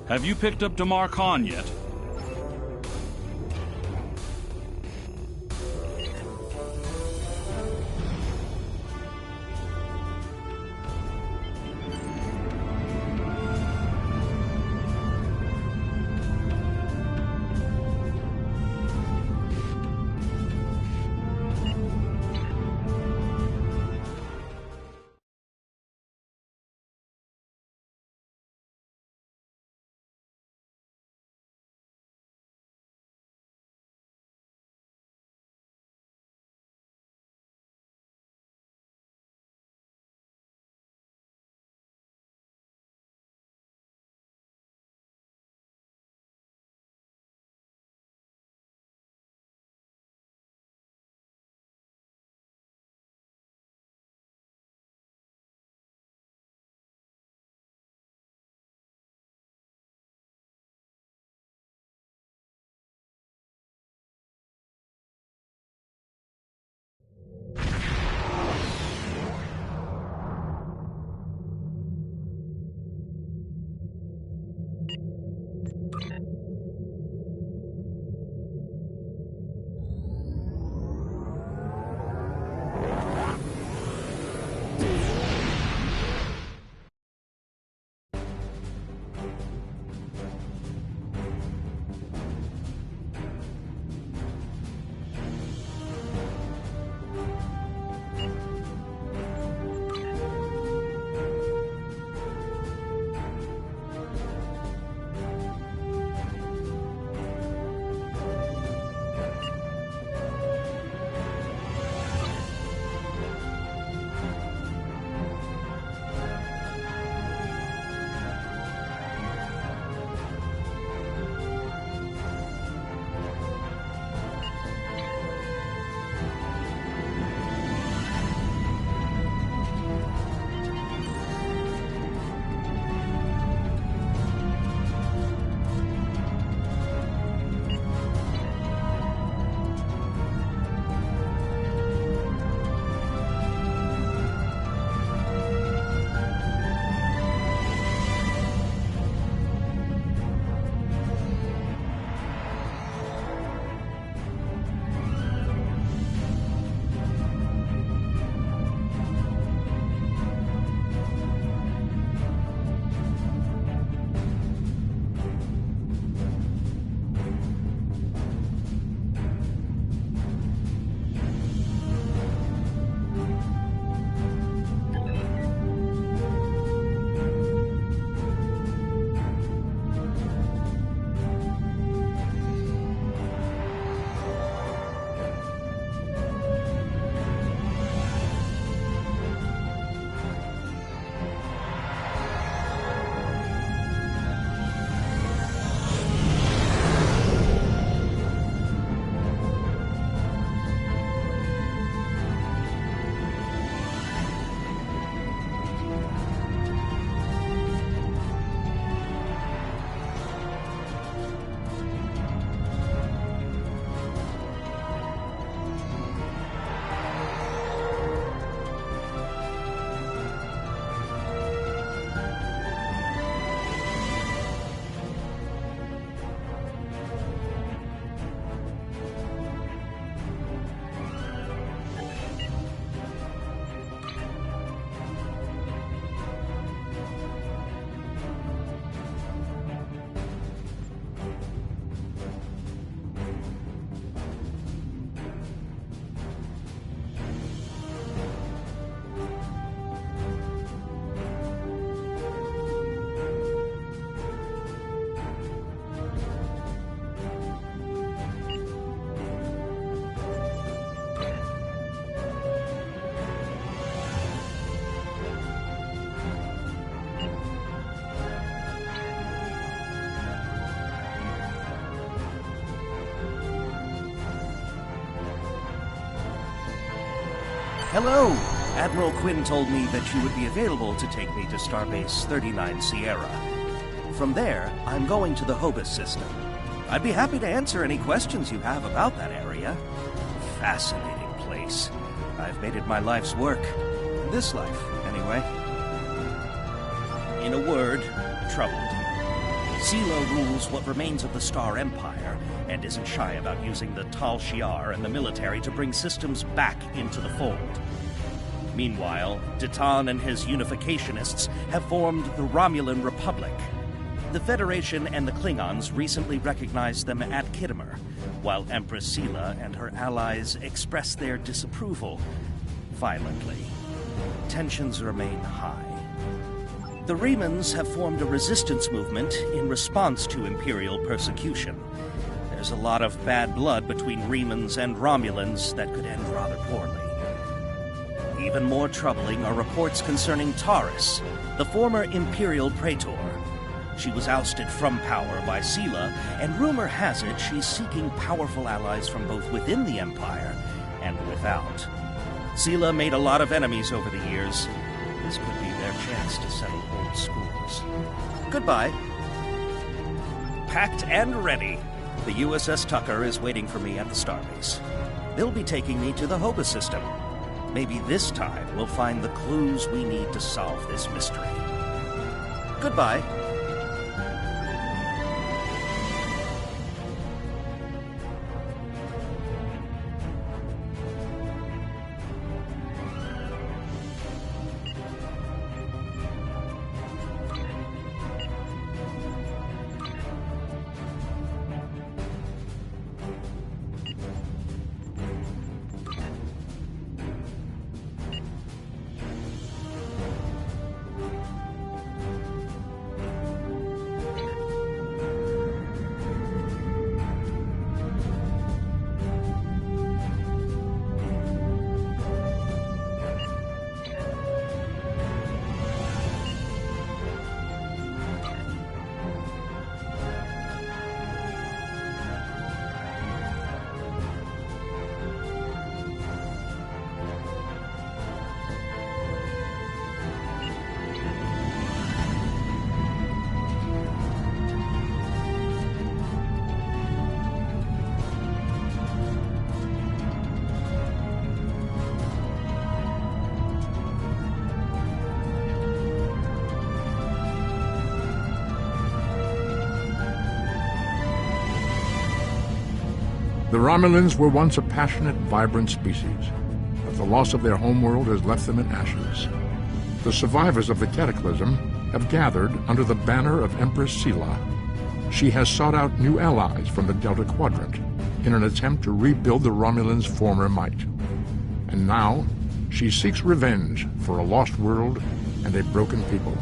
Have you picked up Damar Khan yet? Hello! Admiral Quinn told me that you would be available to take me to Starbase 39 Sierra. From there, I'm going to the Hobus system. I'd be happy to answer any questions you have about that area. Fascinating place. I've made it my life's work. This life, anyway. In a word, troubled. Sela rules what remains of the Star Empire, and isn't shy about using the Tal Shiar and the military to bring systems back into the fold. Meanwhile, Ditan and his unificationists have formed the Romulan Republic. The Federation and the Klingons recently recognized them at Khitomer, while Empress Sela and her allies express their disapproval violently. Tensions remain high. The Remans have formed a resistance movement in response to Imperial persecution. There's a lot of bad blood between Remans and Romulans that could end rather poorly. Even more troubling are reports concerning Taris, the former Imperial Praetor. She was ousted from power by Sela, and rumor has it she's seeking powerful allies from both within the Empire and without. Sela made a lot of enemies over the years. This could be their chance to settle old scores. Goodbye. Packed and ready. The USS Tucker is waiting for me at the starbase. They'll be taking me to the Hoba system. Maybe this time we'll find the clues we need to solve this mystery. Goodbye. The Romulans were once a passionate, vibrant species, but the loss of their homeworld has left them in ashes. The survivors of the Cataclysm have gathered under the banner of Empress Sela. She has sought out new allies from the Delta Quadrant in an attempt to rebuild the Romulans' former might. And now, she seeks revenge for a lost world and a broken people.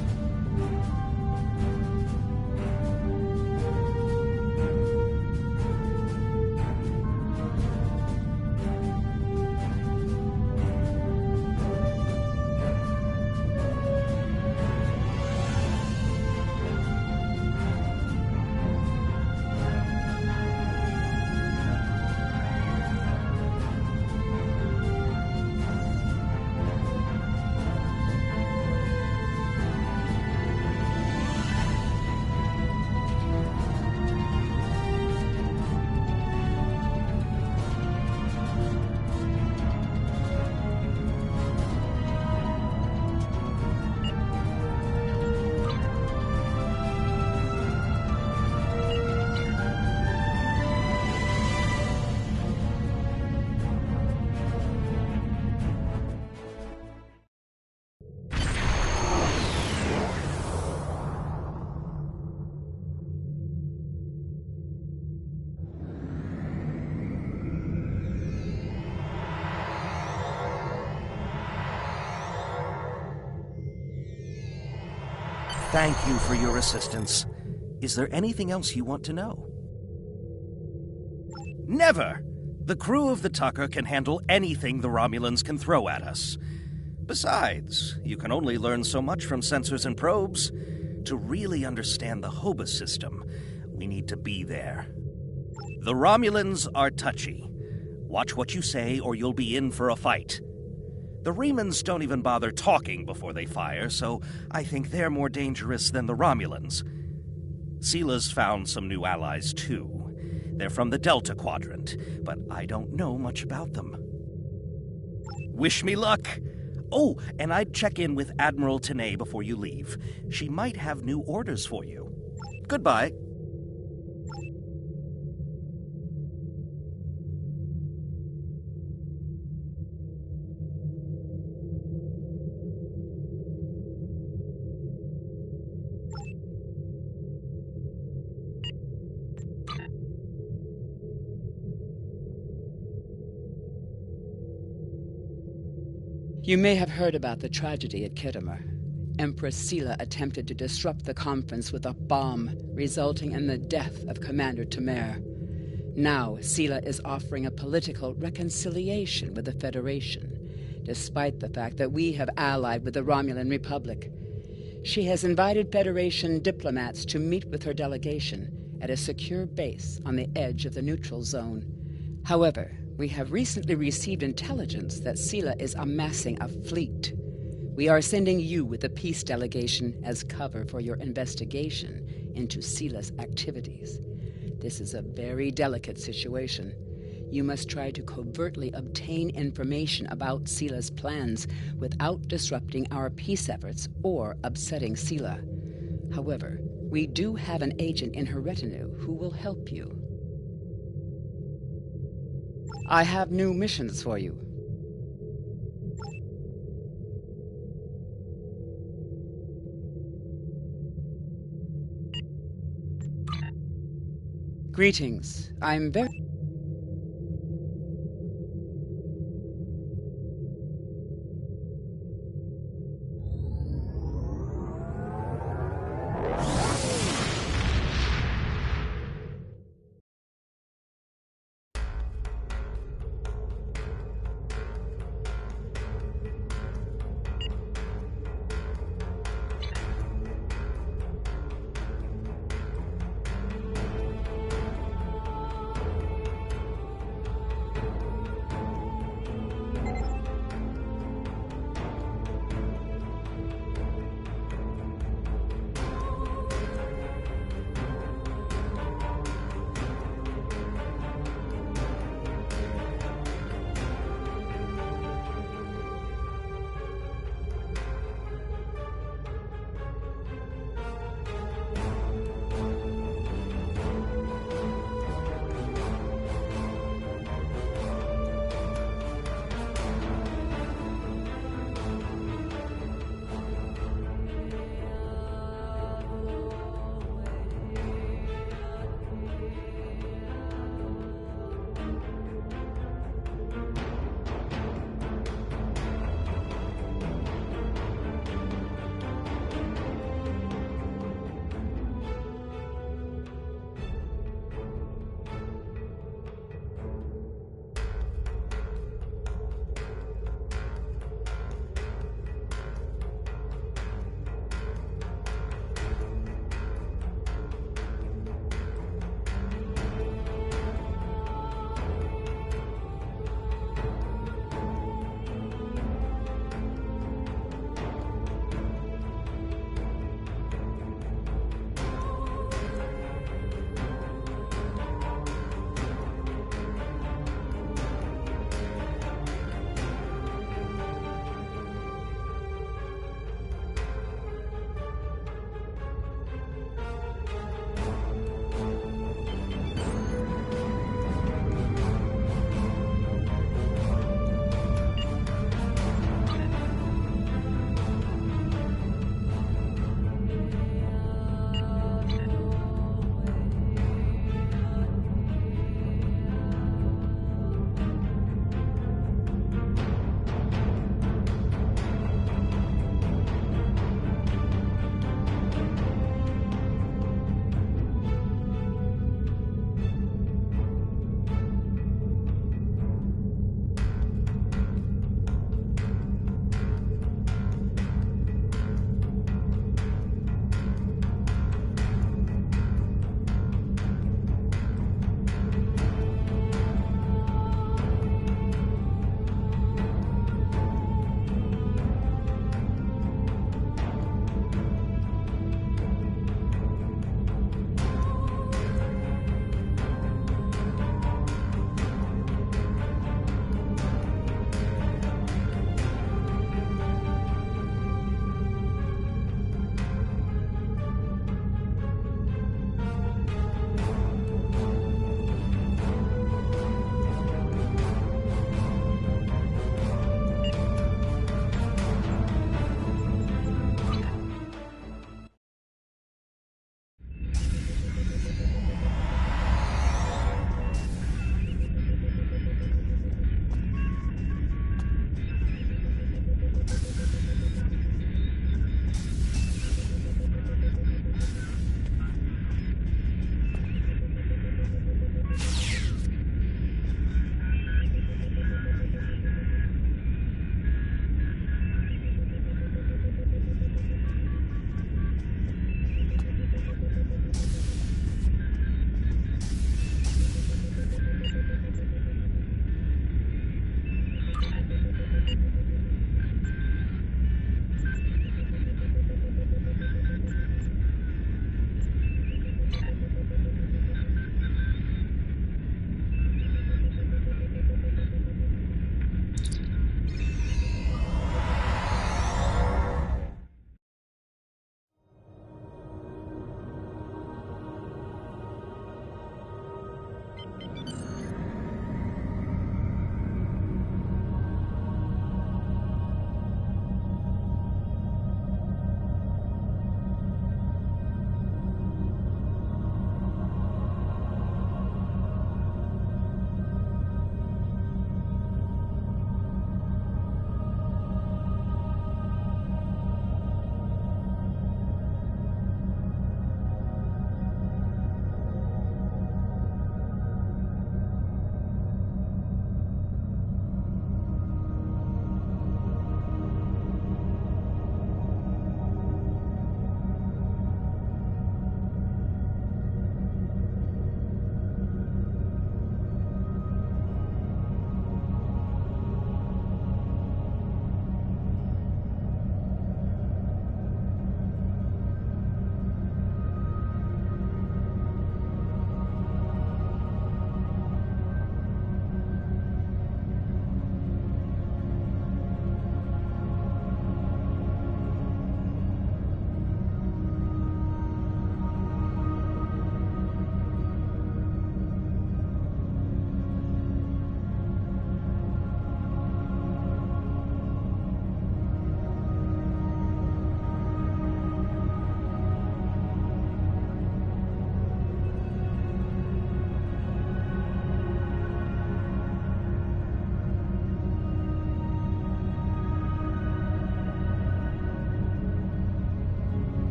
Thank you for your assistance. Is there anything else you want to know? Never! The crew of the Tucker can handle anything the Romulans can throw at us. Besides, you can only learn so much from sensors and probes. To really understand the Hoba system, we need to be there. The Romulans are touchy. Watch what you say or you'll be in for a fight. The Remans don't even bother talking before they fire, so I think they're more dangerous than the Romulans. Sela's found some new allies, too. They're from the Delta Quadrant, but I don't know much about them. Wish me luck! Oh, and I'd check in with Admiral Tenay before you leave. She might have new orders for you. Goodbye. You may have heard about the tragedy at Khitomer. Empress Sela attempted to disrupt the conference with a bomb, resulting in the death of Commander Temer. Now, Sela is offering a political reconciliation with the Federation, despite the fact that we have allied with the Romulan Republic. She has invited Federation diplomats to meet with her delegation at a secure base on the edge of the neutral zone. However, we have recently received intelligence that Sela is amassing a fleet. We are sending you with the peace delegation as cover for your investigation into Sela's activities. This is a very delicate situation. You must try to covertly obtain information about Sela's plans without disrupting our peace efforts or upsetting Sela. However, we do have an agent in her retinue who will help you. I have new missions for you. Greetings. I'm very...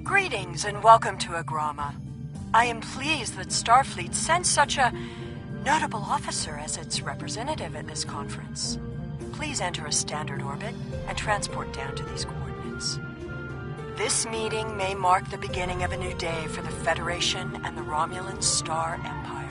Greetings and welcome to Agrama. I am pleased that Starfleet sent such a notable officer as its representative at this conference. Please enter a standard orbit and transport down to these coordinates. This meeting may mark the beginning of a new day for the Federation and the Romulan Star Empire.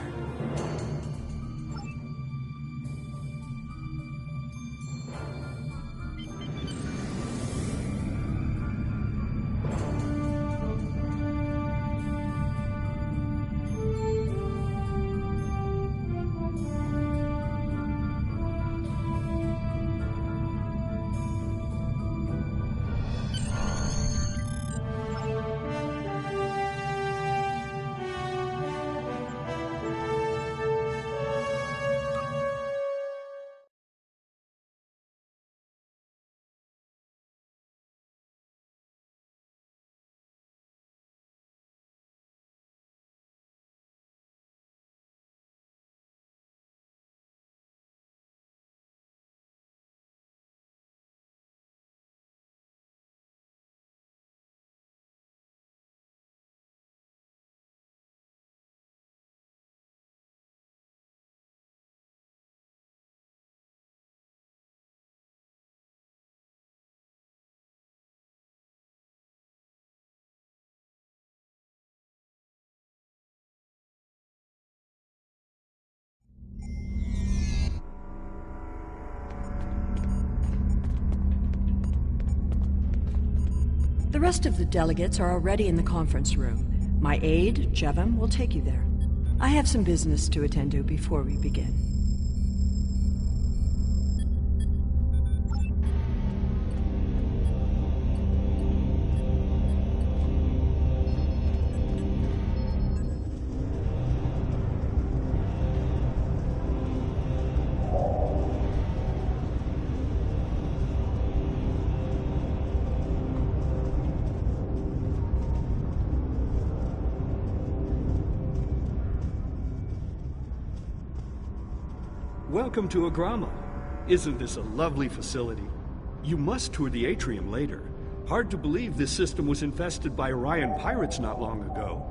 The rest of the delegates are already in the conference room. My aide, Jevem, will take you there. I have some business to attend to before we begin. Welcome to Agrama. Isn't this a lovely facility? You must tour the atrium later. Hard to believe this system was infested by Orion pirates not long ago.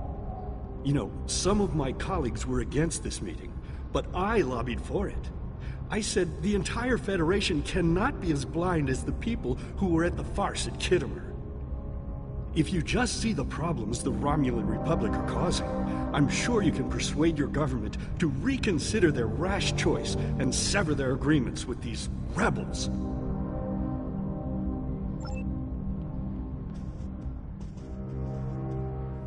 You know, some of my colleagues were against this meeting, but I lobbied for it. I said the entire Federation cannot be as blind as the people who were at the farce at Khitomer. If you just see the problems the Romulan Republic are causing, I'm sure you can persuade your government to reconsider their rash choice and sever their agreements with these rebels.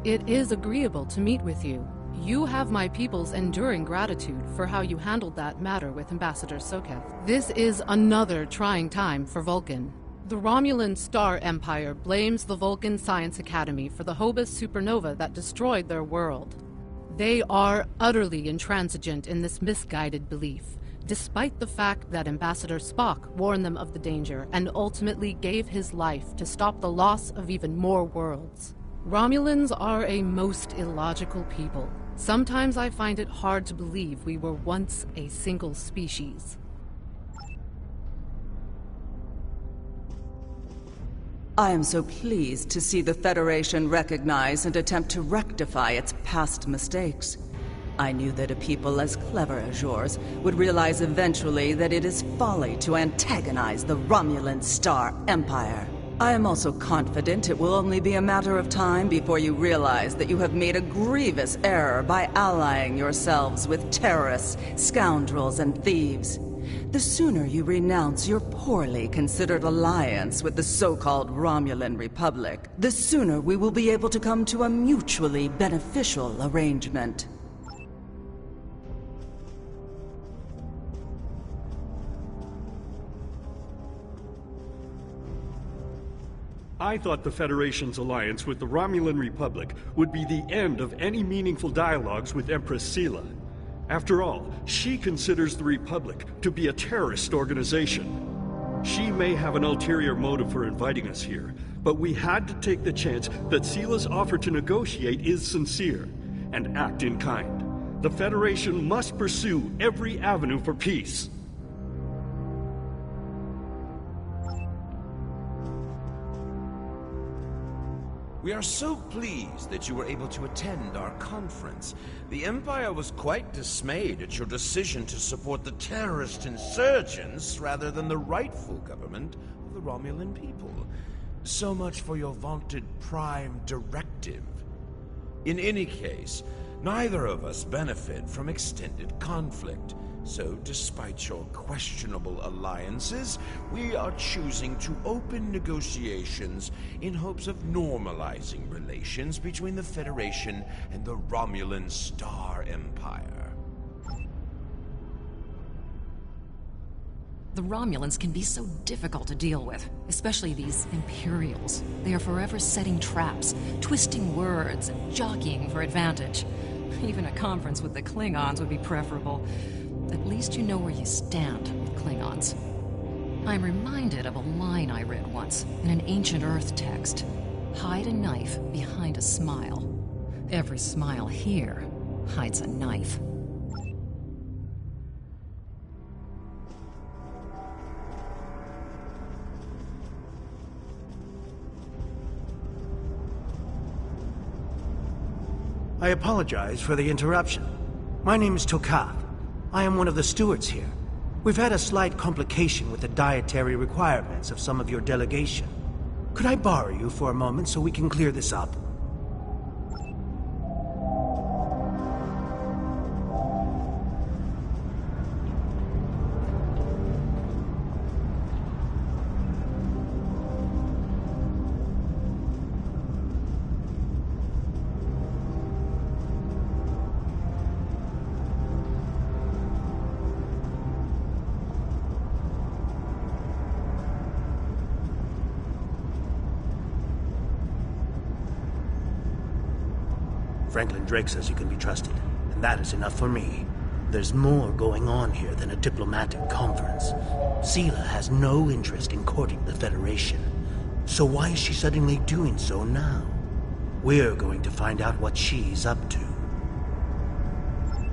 It is agreeable to meet with you. You have my people's enduring gratitude for how you handled that matter with Ambassador Soketh. This is another trying time for Vulcan. The Romulan Star Empire blames the Vulcan Science Academy for the Hobus supernova that destroyed their world. They are utterly intransigent in this misguided belief, despite the fact that Ambassador Spock warned them of the danger and ultimately gave his life to stop the loss of even more worlds. Romulans are a most illogical people. Sometimes I find it hard to believe we were once a single species. I am so pleased to see the Federation recognize and attempt to rectify its past mistakes. I knew that a people as clever as yours would realize eventually that it is folly to antagonize the Romulan Star Empire. I am also confident it will only be a matter of time before you realize that you have made a grievous error by allying yourselves with terrorists, scoundrels, and thieves. The sooner you renounce your poorly considered alliance with the so-called Romulan Republic, the sooner we will be able to come to a mutually beneficial arrangement. I thought the Federation's alliance with the Romulan Republic would be the end of any meaningful dialogues with Empress Sela. After all, she considers the Republic to be a terrorist organization. She may have an ulterior motive for inviting us here, but we had to take the chance that Sela's offer to negotiate is sincere, and act in kind. The Federation must pursue every avenue for peace. We are so pleased that you were able to attend our conference. The Empire was quite dismayed at your decision to support the terrorist insurgents rather than the rightful government of the Romulan people. So much for your vaunted Prime Directive. In any case, neither of us benefit from extended conflict. So, despite your questionable alliances, we are choosing to open negotiations in hopes of normalizing relations between the Federation and the Romulan Star Empire. The Romulans can be so difficult to deal with, especially these Imperials. They are forever setting traps, twisting words, and jockeying for advantage. Even a conference with the Klingons would be preferable. At least you know where you stand with Klingons. I'm reminded of a line I read once in an ancient Earth text. Hide a knife behind a smile. Every smile here hides a knife. I apologize for the interruption. My name is Tokath. I am one of the stewards here. We've had a slight complication with the dietary requirements of some of your delegation. Could I borrow you for a moment so we can clear this up? Franklin Drake says you can be trusted, and that is enough for me. There's more going on here than a diplomatic conference. Sela has no interest in courting the Federation. So why is she suddenly doing so now? We're going to find out what she's up to.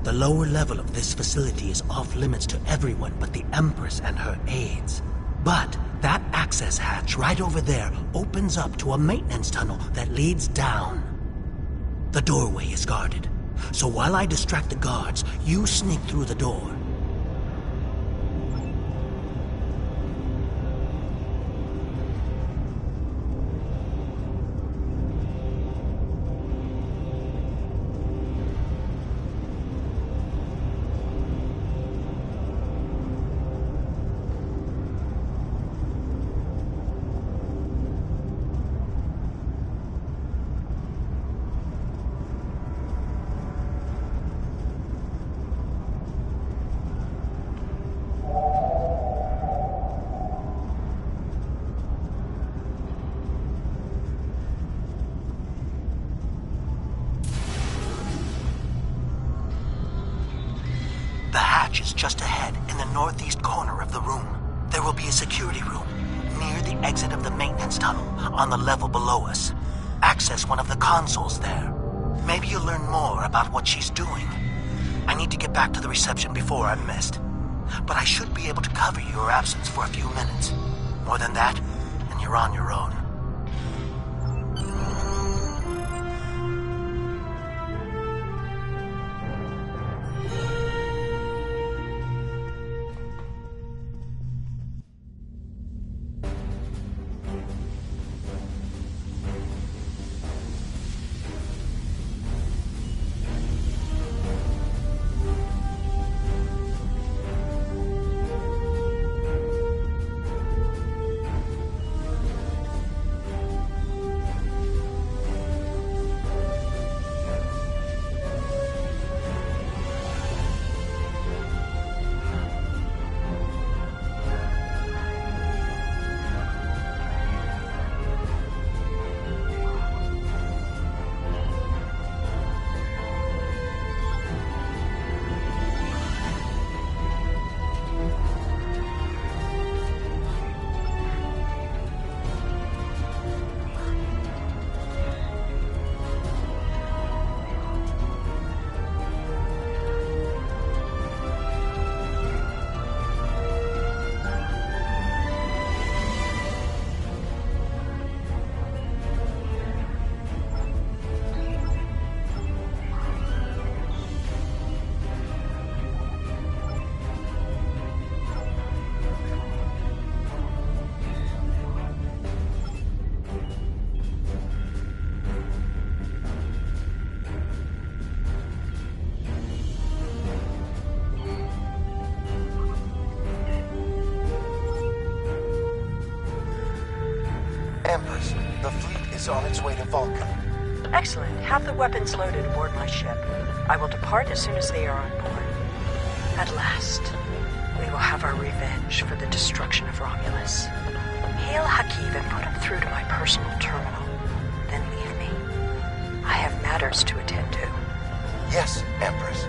The lower level of this facility is off limits to everyone but the Empress and her aides. But that access hatch right over there opens up to a maintenance tunnel that leads down. The doorway is guarded, so while I distract the guards, you sneak through the door. Is just ahead in the northeast corner of the room. There will be a security room near the exit of the maintenance tunnel on the level below us. Access one of the consoles there. Maybe you'll learn more about what she's doing. I need to get back to the reception before I'm missed. But I should be able to cover your absence for a few minutes. More than that, and you're on your own. Empress, the fleet is on its way to Vulcan. Excellent. Have the weapons loaded aboard my ship. I will depart as soon as they are on board. At last, we will have our revenge for the destruction of Romulus. Hail Hakiv and put him through to my personal terminal. Then leave me. I have matters to attend to. Yes, Empress.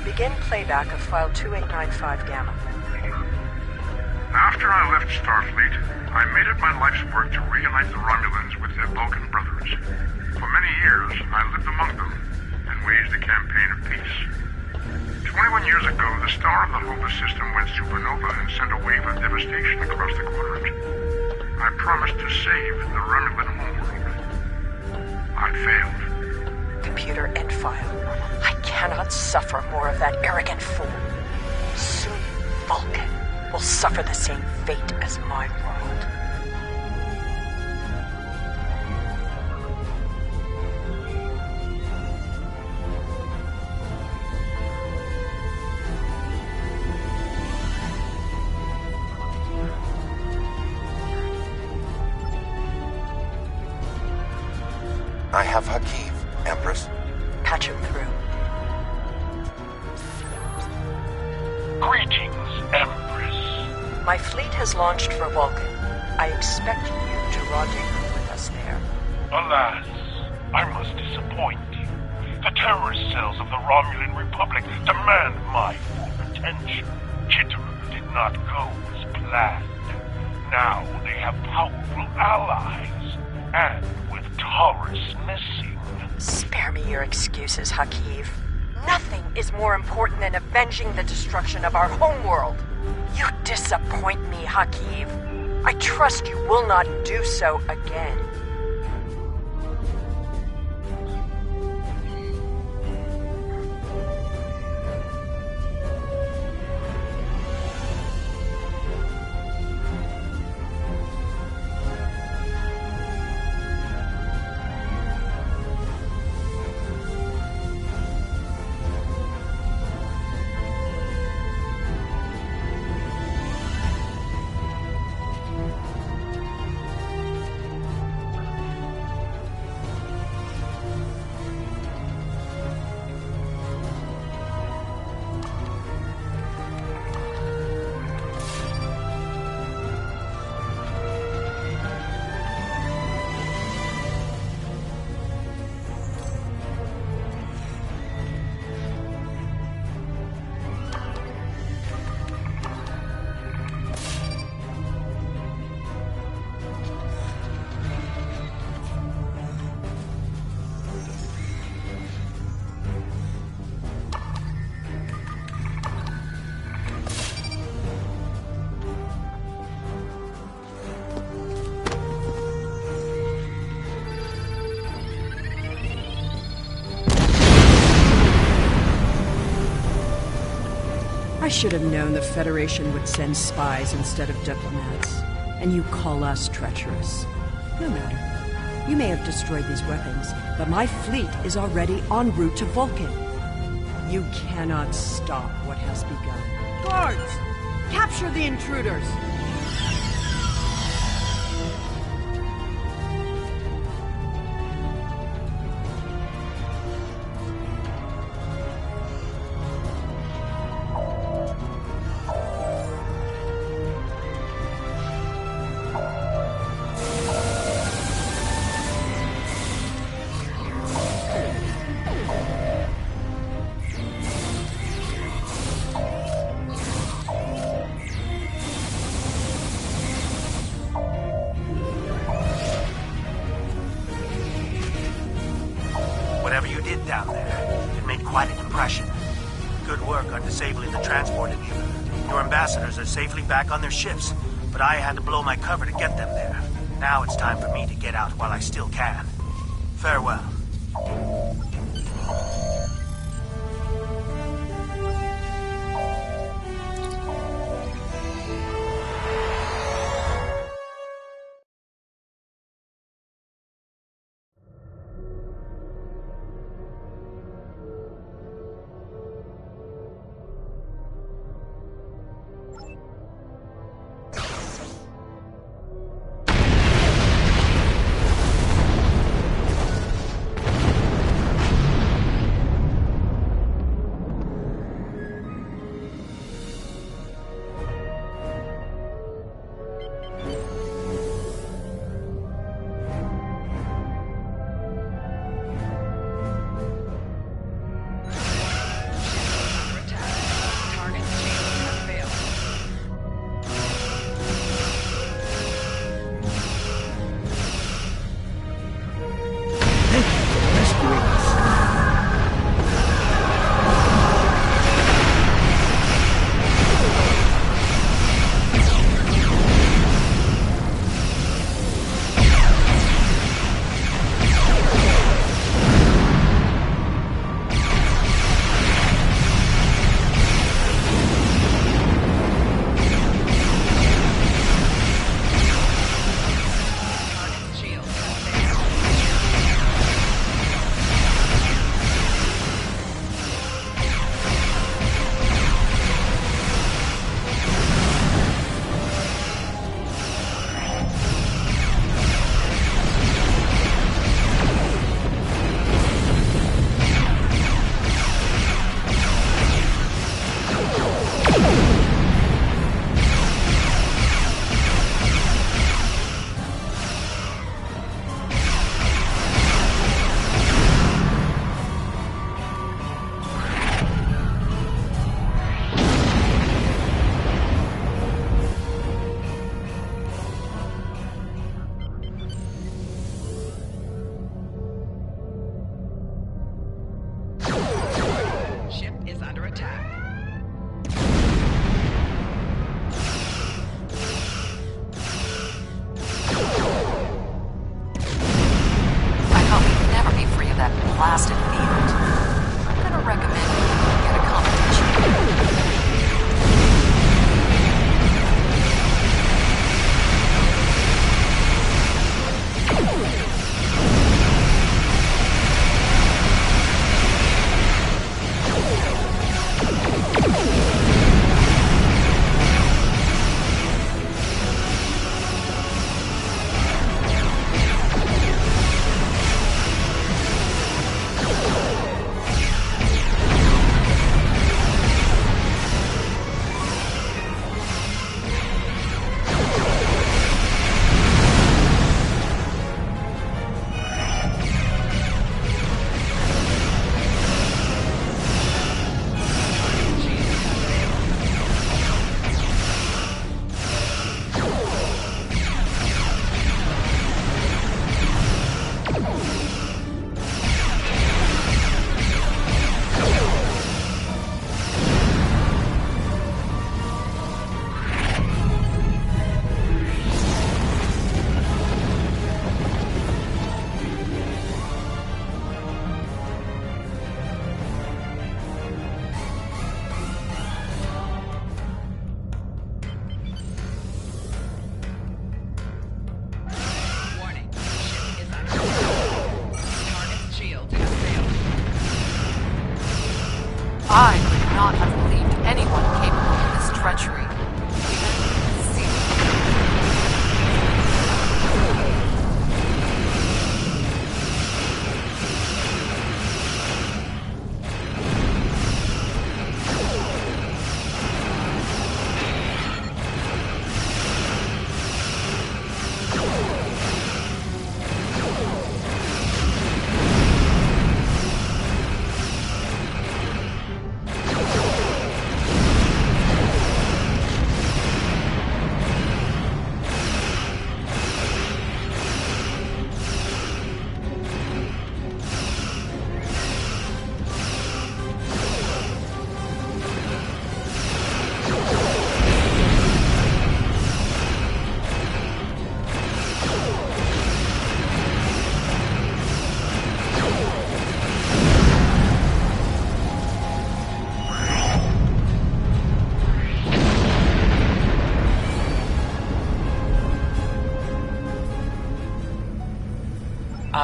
Begin playback of file 2895 Gamma. After I left Starfleet, I made it my life's work to reunite the Romulans with their Vulcan brothers. For many years, I lived among them and waged a campaign of peace. 21 years ago, the star of the Hobus system went supernova and sent a wave of devastation across the quadrant. I promised to save the Romulan homeworld. I failed. Computer end file. I cannot suffer more of that arrogant fool. Soon, Vulcan will suffer the same fate as my world. I have Hakiv, Empress. Patch him through. Greetings, Empress. My fleet has launched for Vulcan. I expect you to rendezvous with us there. Alas, I must disappoint you. The terrorist cells of the Romulan Republic demand my full attention. Kitterer did not go as planned. Now they have powerful allies, and with Taurus missing. Spare me your excuses, Hakiv. Nothing is more important than avenging the destruction of our homeworld. You disappoint me, Hakiv. I trust you will not do so again. I should have known the Federation would send spies instead of diplomats. And you call us treacherous. No matter. You may have destroyed these weapons, but my fleet is already en route to Vulcan. You cannot stop what has begun. Guards! Capture the intruders! Whatever you did down there, it made quite an impression. Good work on disabling the transport inhibitor. Your ambassadors are safely back on their ships, but I had to blow my cover to get them there. Now it's time for me to get out while I still can. Farewell.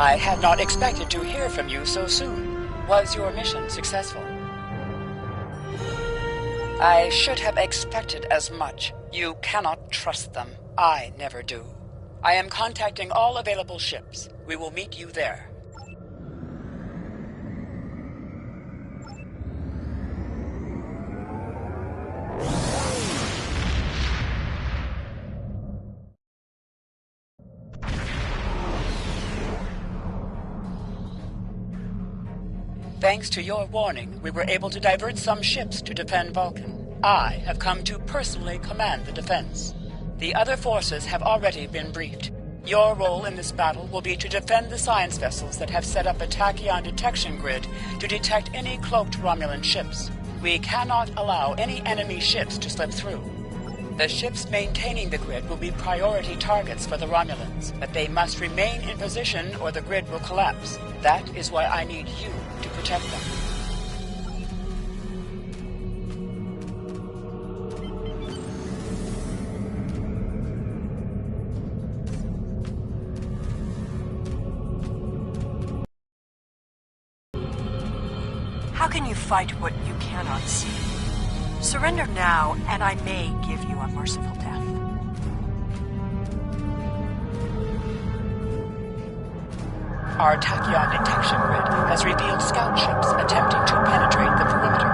I had not expected to hear from you so soon. Was your mission successful? I should have expected as much. You cannot trust them. I never do. I am contacting all available ships. We will meet you there. Thanks to your warning, we were able to divert some ships to defend Vulcan. I have come to personally command the defense. The other forces have already been briefed. Your role in this battle will be to defend the science vessels that have set up a tachyon detection grid to detect any cloaked Romulan ships. We cannot allow any enemy ships to slip through. The ships maintaining the grid will be priority targets for the Romulans, but they must remain in position or the grid will collapse. That is why I need you to protect them. How can you fight what you cannot see? Surrender now, and I may give you a merciful death. Our tachyon detection grid has revealed scout ships attempting to penetrate the perimeter.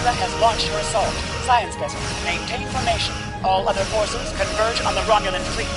Has launched her assault. Science vessels, maintain formation. All other forces converge on the Romulan fleet.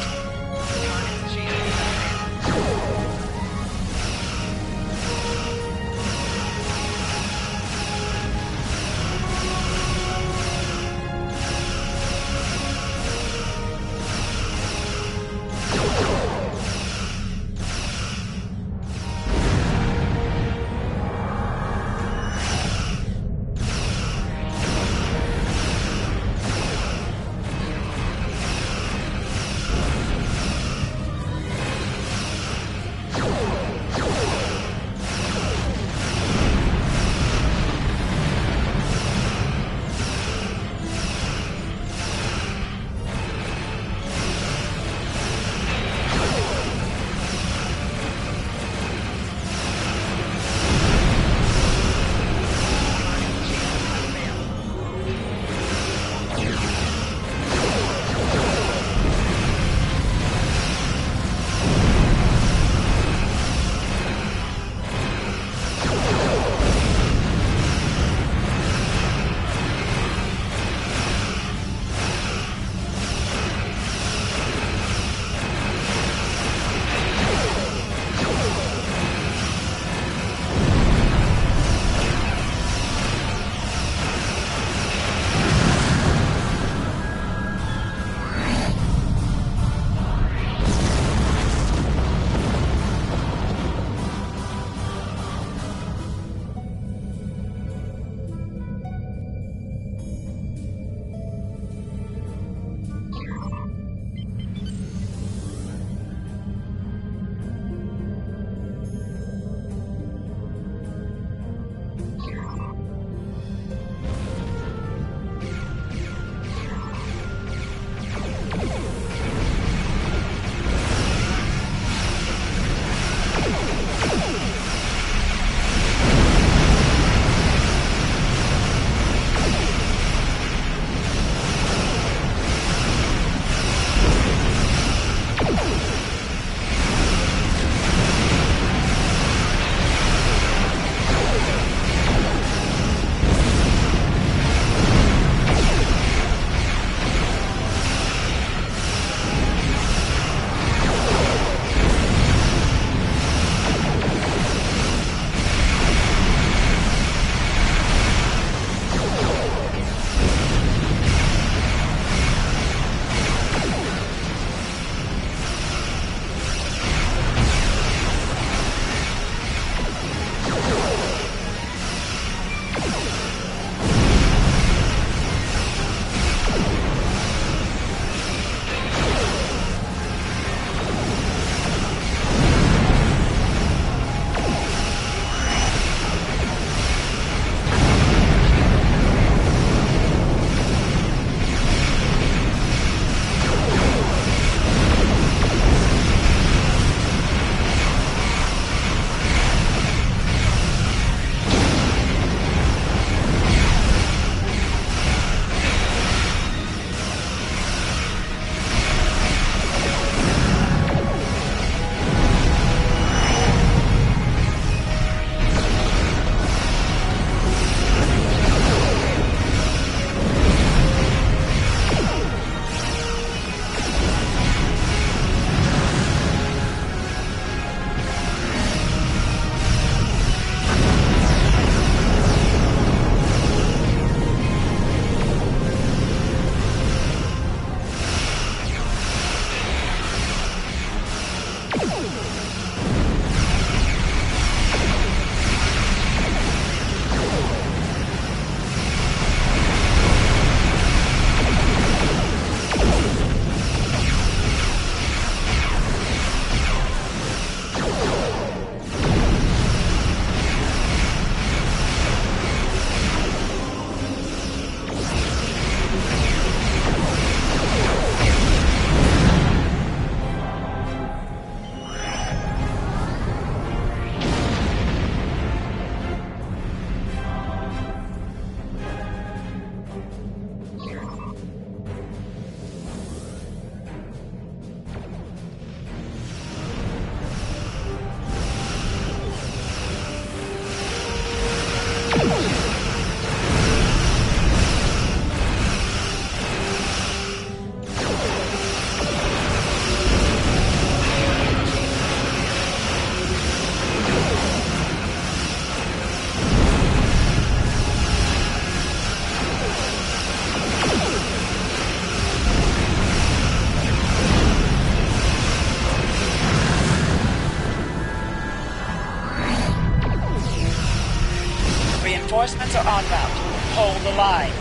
en route. Hold the line.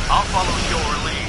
I'll follow your lead.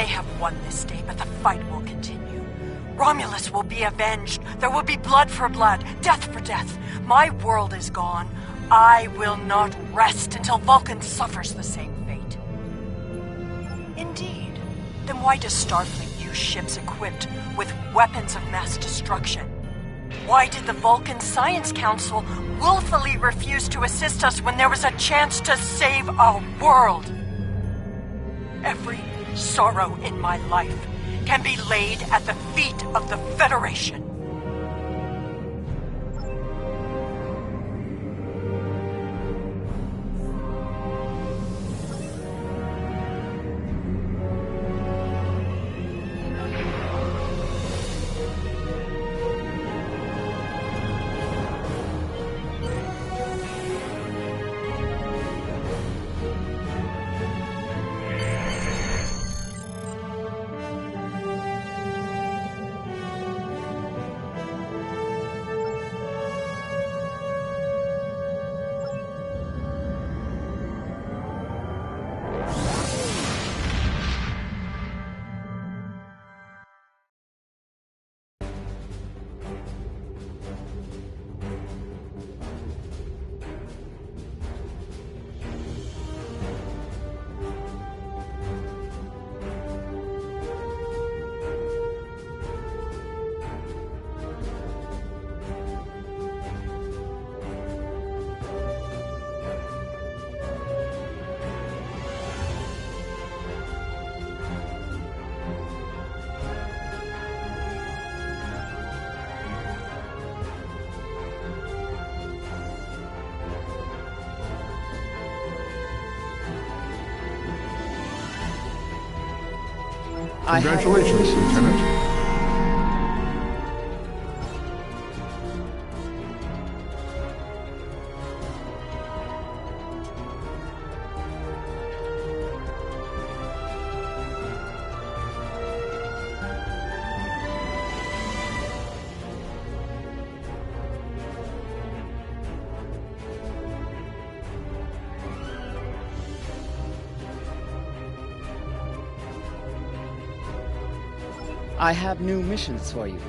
have won this day, but the fight will continue. Romulus will be avenged. There will be blood for blood, death for death. My world is gone. I will not rest until Vulcan suffers the same fate. Indeed. Then why does Starfleet use ships equipped with weapons of mass destruction? Why did the Vulcan Science Council willfully refuse to assist us when there was a chance to save our world? Every sorrow in my life can be laid at the feet of the Federation. Congratulations, Lieutenant. I have new missions for you.